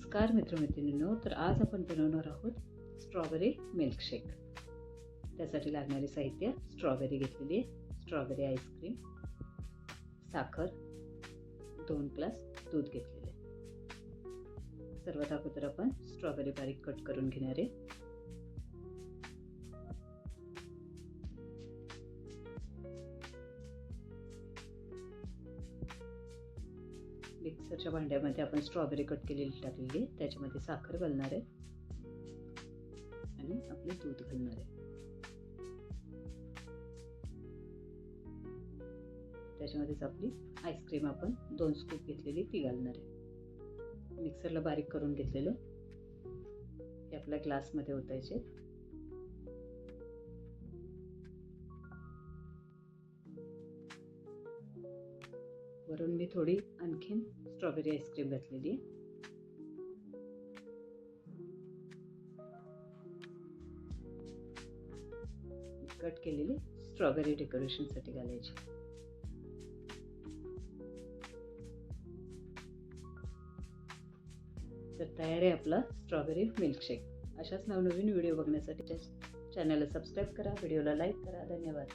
नमस्कार मित्रमैत्रिणींनो, तर आज आपण बनवणार आहोत स्ट्रॉबेरी मिल्कशेक। त्यासाठी लागणारे साहित्य: स्ट्रॉबेरी घेतलेली आहे, स्ट्रॉबेरी आईस्क्रीम, साखर, 2 ग्लास दूध घेतलेले। सर्वात अगोदर आपण स्ट्रॉबेरी बारीक कट करून घेणार आहे। मिक्सरच्या भांड्यामध्ये आपण स्ट्रॉबेरी कट केलेली टाकलेली आहे, त्याच्यामध्ये साखर घालणार आहे आणि आपले दूध घालणार आहे। त्याच्यामध्येच आपली आईस्क्रीम आपण 2 स्कूप घेतलेली ती घालणार आहे। मिक्सरला बारीक करून घेतलेलं हे आपल्या ग्लासमध्ये ओतायचे। वरून मी थोडी आणखीन स्ट्रॉबेरी आईस्क्रीम घातलेली आहे। कट केलेली स्ट्रॉबेरी डेकोरेशनसाठी घालायची। तर तयार आहे आपला स्ट्रॉबेरी मिल्कशेक। अशाच नवनवीन व्हिडिओ बघण्यासाठी चॅनलला सबस्क्राईब करा, व्हिडिओला लाईक करा। धन्यवाद।